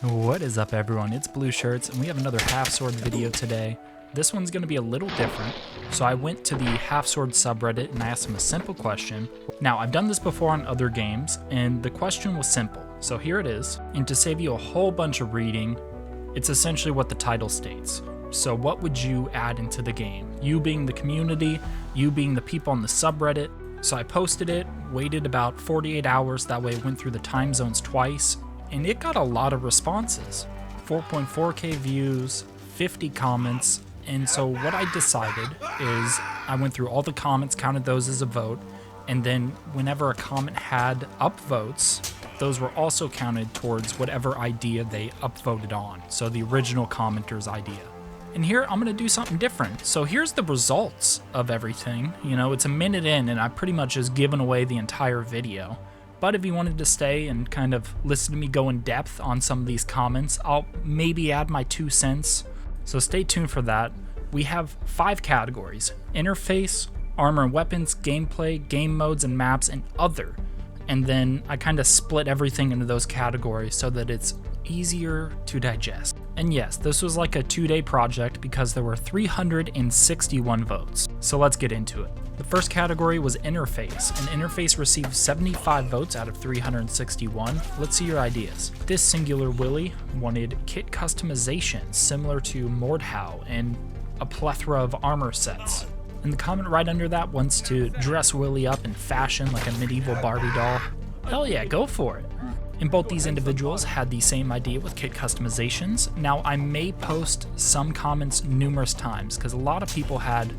What is up, everyone? It's Blue Shirts, and we have another Half Sword video today. This one's going to be a little different, so I went to the Half Sword subreddit and I asked them a simple question. Now, I've done this before on other games, and the question was simple, so here it is. And to save you a whole bunch of reading, it's essentially what the title states. So what would you add into the game? You being the community, you being the people on the subreddit. So I posted it, waited about 48 hours, that way it went through the time zones twice, and it got a lot of responses. 4.4k views, 50 comments, and so what I decided is I went through all the comments, counted those as a vote, and then whenever a comment had upvotes, those were also counted towards whatever idea they upvoted on, so the original commenter's idea. And here I'm gonna do something different. So here's the results of everything. You know, it's a minute in and I pretty much just given away the entire video. But if you wanted to stay and kind of listen to me go in depth on some of these comments, I'll maybe add my 2 cents. So stay tuned for that. We have 5 categories: interface, armor and weapons, gameplay, game modes and maps, and other. And then I kind of split everything into those categories so that it's easier to digest. And yes, this was like a 2-day project because there were 361 votes. So let's get into it. The first category was interface, and interface received 75 votes out of 361. Let's see your ideas. This singular Willy wanted kit customization similar to Mordhau and a plethora of armor sets. And the comment right under that wants to dress Willy up in fashion like a medieval Barbie doll. Hell yeah, go for it. And both these individuals had the same idea with kit customizations. Now, I may post some comments numerous times because a lot of people had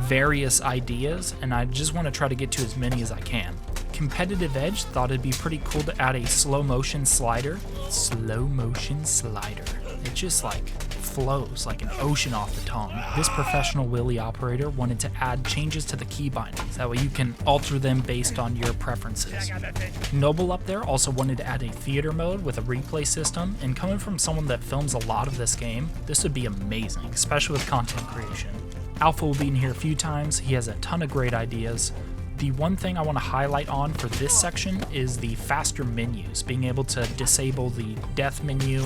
various ideas and I just want to try to get to as many as I can. Competitive Edge thought it'd be pretty cool to add a slow motion slider. Slow motion slider. It just like flows like an ocean off the tongue. This professional Willy operator wanted to add changes to the key bindings. That way you can alter them based on your preferences. Noble up there also wanted to add a theater mode with a replay system, and coming from someone that films a lot of this game, this would be amazing, especially with content creation. Alpha will be in here a few times. He has a ton of great ideas. The one thing I want to highlight on for this section is the faster menus, being able to disable the death menu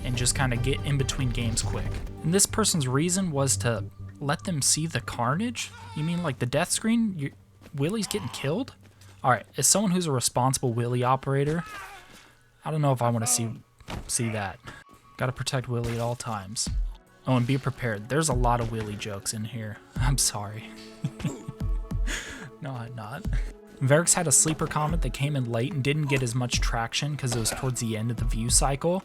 and just kind of get in between games quick. And this person's reason was to let them see the carnage? You mean like the death screen? Willy's getting killed? Alright, as someone who's a responsible Willy operator, I don't know if I want to see that. Gotta protect Willy at all times. Oh, and be prepared. There's a lot of Willy jokes in here. I'm sorry. No, I'm not. Varix had a sleeper comment that came in late and didn't get as much traction because it was towards the end of the view cycle.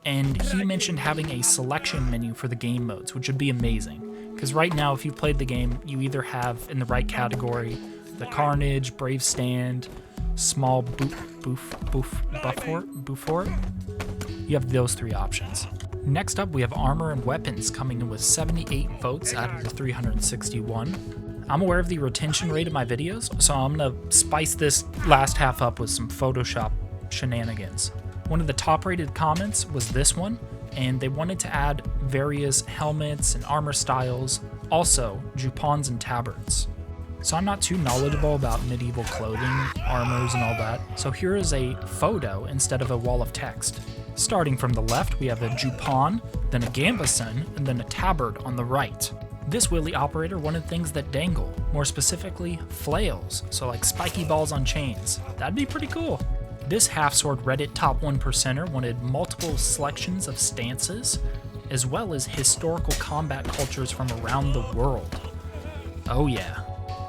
And he mentioned having a selection menu for the game modes, which would be amazing. Because right now, if you've played the game, you either have in the right category the Carnage, Brave Stand, Small Bufort. You have those 3 options. Next up, we have armor and weapons coming in with 78 votes out of the 361. I'm aware of the retention rate of my videos, so I'm gonna spice this last half up with some Photoshop shenanigans. One of the top rated comments was this one, and they wanted to add various helmets and armor styles, also jupons and tabards. So I'm not too knowledgeable about medieval clothing, armors and all that, so here is a photo instead of a wall of text. Starting from the left, we have a jupon, then a gambeson, and then a tabard on the right. This Willy operator wanted things that dangle, more specifically flails, so like spiky balls on chains. That'd be pretty cool. This Half Sword Reddit top 1%er wanted multiple selections of stances, as well as historical combat cultures from around the world. Oh yeah.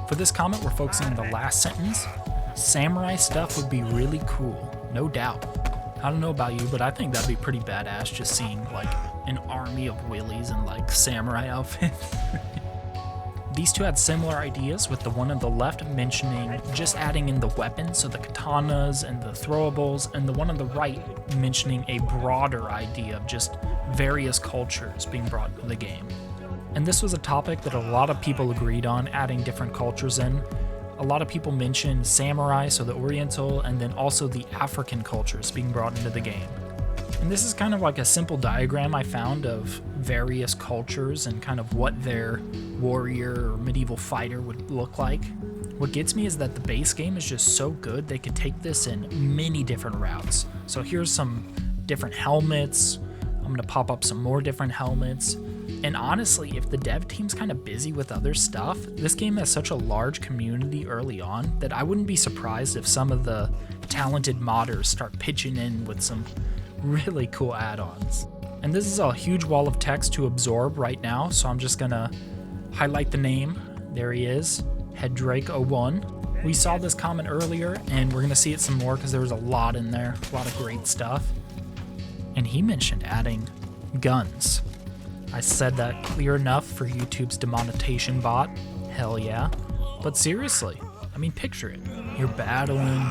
For this comment, we're focusing on the last sentence. Samurai stuff would be really cool, no doubt. I don't know about you, but I think that'd be pretty badass just seeing like an army of Willys in like samurai outfits. These two had similar ideas, with the one on the left mentioning just adding in the weapons, so the katanas and the throwables, and the one on the right mentioning a broader idea of just various cultures being brought into the game. And this was a topic that a lot of people agreed on, adding different cultures in. A lot of people mentioned samurai, so the Oriental, and then also the African cultures being brought into the game. And this is kind of like a simple diagram I found of various cultures and kind of what their warrior or medieval fighter would look like. What gets me is that the base game is just so good they could take this in many different routes. So here's some different helmets. I'm gonna pop up some more different helmets. And honestly, if the dev team's kind of busy with other stuff, this game has such a large community early on that I wouldn't be surprised if some of the talented modders start pitching in with some really cool add-ons. And this is a huge wall of text to absorb right now, so I'm just gonna highlight the name. There he is, Headdrake01. We saw this comment earlier, and we're gonna see it some more because there was a lot in there, a lot of great stuff. And he mentioned adding guns. I said that clear enough for YouTube's demonetization bot. Hell yeah. But seriously, I mean, picture it. You're battling,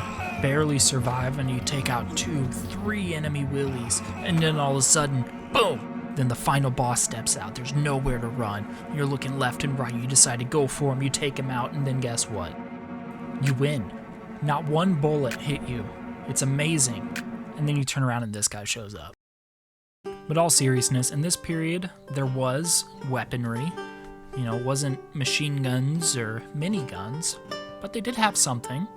barely survive, and you take out 2, 3 enemy willies, and then all of a sudden, boom! Then the final boss steps out. There's nowhere to run. You're looking left and right. You decide to go for him. You take him out, and then guess what? You win. Not one bullet hit you. It's amazing. And then you turn around and this guy shows up. But all seriousness, in this period, there was weaponry. You know, it wasn't machine guns or miniguns, but they did have something.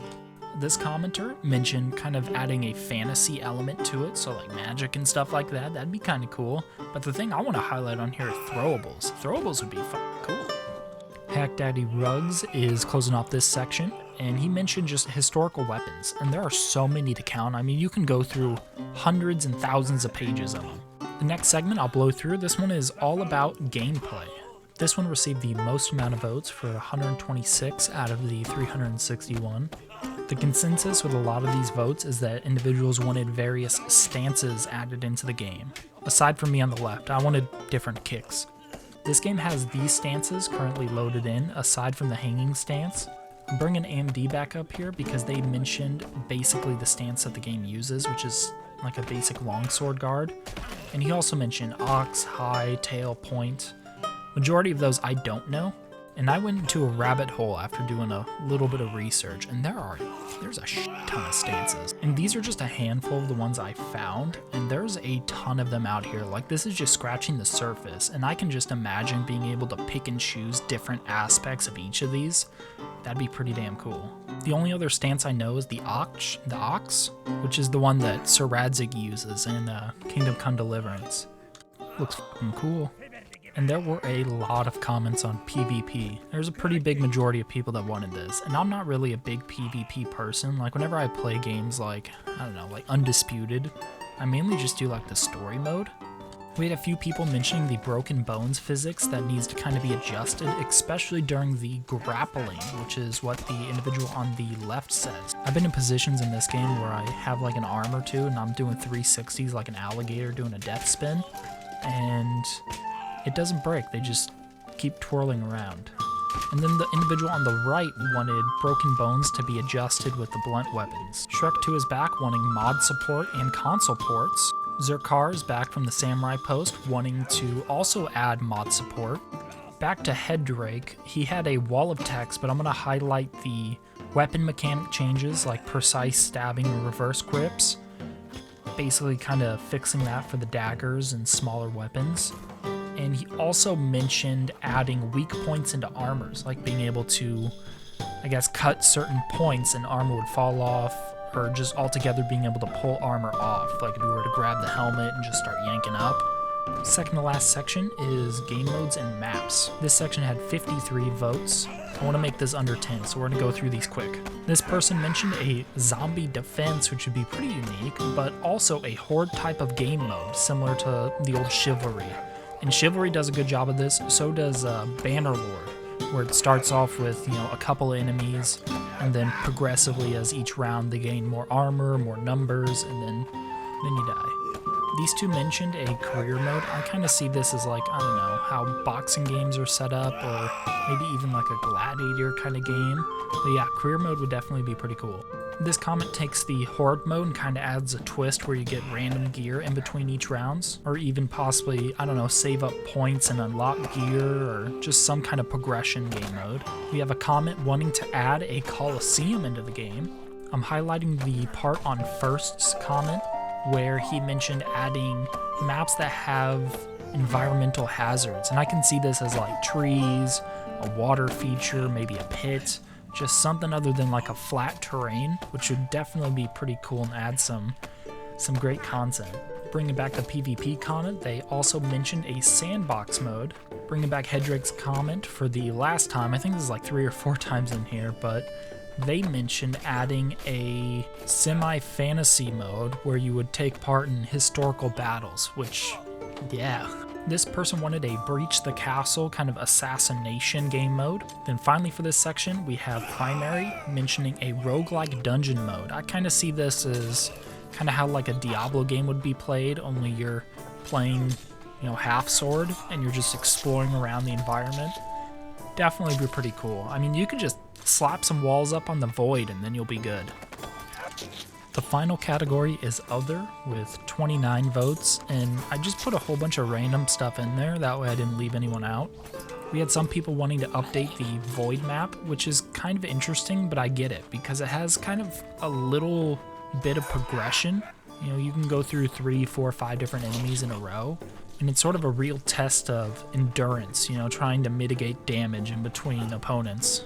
This commenter mentioned kind of adding a fantasy element to it, so like magic and stuff like that. That'd be kind of cool. But the thing I want to highlight on here are throwables. Throwables would be cool. Hack Daddy Rugs is closing off this section, and he mentioned just historical weapons, and there are so many to count. I mean, you can go through hundreds and thousands of pages of them. The next segment I'll blow through. This one is all about gameplay. This one received the most amount of votes for 126 out of the 361. The consensus with a lot of these votes is that individuals wanted various stances added into the game. Aside from me on the left, I wanted different kicks. This game has these stances currently loaded in, aside from the hanging stance. I'm bringing AMD back up here because they mentioned basically the stance that the game uses, which is like a basic longsword guard. And he also mentioned ox, high, tail, point. Majority of those I don't know. And I went into a rabbit hole after doing a little bit of research, and there's a shit ton of stances. And these are just a handful of the ones I found, and there's a ton of them out here. Like, this is just scratching the surface, and I can just imagine being able to pick and choose different aspects of each of these. That'd be pretty damn cool. The only other stance I know is the ox, which is the one that Sir Radzig uses in Kingdom Come Deliverance. Looks fucking cool. And there were a lot of comments on PvP. There's a pretty big majority of people that wanted this, and I'm not really a big PvP person. Like, whenever I play games like, I don't know, like Undisputed, I mainly just do like the story mode. We had a few people mentioning the broken bones physics that needs to kind of be adjusted, especially during the grappling, which is what the individual on the left says. I've been in positions in this game where I have like an arm or two, and I'm doing 360s like an alligator doing a death spin, and it doesn't break, they just keep twirling around. And then the individual on the right wanted broken bones to be adjusted with the blunt weapons. Shrek 2 is back wanting mod support and console ports. Zerkar is back from the Samurai Post wanting to also add mod support. Back to Headdrake, he had a wall of text, but I'm going to highlight the weapon mechanic changes like precise stabbing and reverse grips. Basically kind of fixing that for the daggers and smaller weapons. And he also mentioned adding weak points into armors, like being able to, I guess, cut certain points and armor would fall off, or just altogether being able to pull armor off, like if you were to grab the helmet and just start yanking up. Second to last section is game modes and maps. This section had 53 votes. I want to make this under 10, so we're going to go through these quick. This person mentioned a zombie defense, which would be pretty unique, but also a horde type of game mode, similar to the old Chivalry. And Chivalry does a good job of this, so does Bannerlord, where it starts off with, you know, a couple of enemies, and then progressively as each round they gain more armor, more numbers, and then you die. These two mentioned a career mode. I kind of see this as like, I don't know, how boxing games are set up, or maybe even like a gladiator kind of game. But yeah, career mode would definitely be pretty cool. This comment takes the horde mode and kind of adds a twist where you get random gear in between each rounds, or even possibly, I don't know, save up points and unlock gear, or just some kind of progression game mode. We have a comment wanting to add a Colosseum into the game. I'm highlighting the part on First's comment where he mentioned adding maps that have environmental hazards, and I can see this as like trees, a water feature, maybe a pit, just something other than like a flat terrain, which would definitely be pretty cool and add some great content. bringing back the PvP comment, they also mentioned a sandbox mode. Bringing back Hedrick's comment for the last time, I think this is like 3 or 4 times in here, but they mentioned adding a semi-fantasy mode where you would take part in historical battles, which, yeah. This person wanted a Breach the Castle kind of assassination game mode. Then finally for this section, we have Primary mentioning a roguelike dungeon mode. I kind of see this as kind of how like a Diablo game would be played, only you're playing, you know, half sword and you're just exploring around the environment. Definitely be pretty cool. I mean, you could just slap some walls up on the Void and then you'll be good. The final category is Other with 29 votes, and I just put a whole bunch of random stuff in there, that way I didn't leave anyone out. We had some people wanting to update the Void map, which is kind of interesting, but I get it, because it has kind of a little bit of progression. You know, you can go through 3, 4, 5 different enemies in a row, and it's sort of a real test of endurance, you know, trying to mitigate damage in between opponents.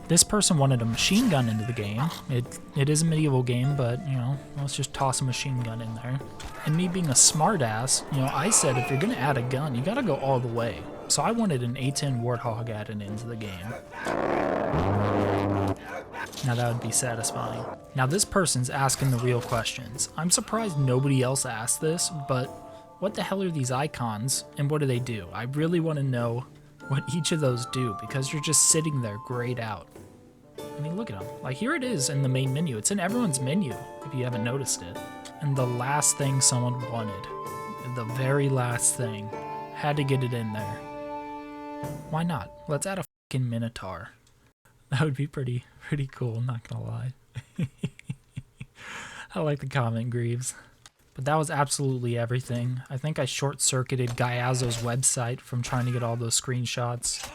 This person wanted a machine gun into the game. It is a medieval game, but, you know, let's just toss a machine gun in there. And me being a smartass, you know, I said if you're gonna add a gun, you gotta go all the way. So I wanted an A10 Warthog added into the game. Now that would be satisfying. Now this person's asking the real questions. I'm surprised nobody else asked this, but what the hell are these icons and what do they do? I really want to know what each of those do, because you're just sitting there grayed out. I mean, look at them. Like, here it is in the main menu. It's in everyone's menu, if you haven't noticed it. And the last thing someone wanted, the very last thing, had to get it in there. Why not? Let's add a fucking Minotaur. That would be pretty cool, not gonna lie. I like the comment, Greaves. But that was absolutely everything. I think I short-circuited Gaiazo's website from trying to get all those screenshots.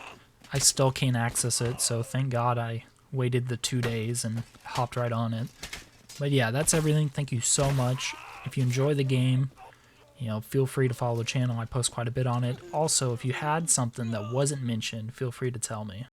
I still can't access it, so thank God I waited the 2 days and hopped right on it. But yeah, that's everything. Thank you so much. If you enjoy the game, you know, feel free to follow the channel. I post quite a bit on it. Also, if you had something that wasn't mentioned, feel free to tell me.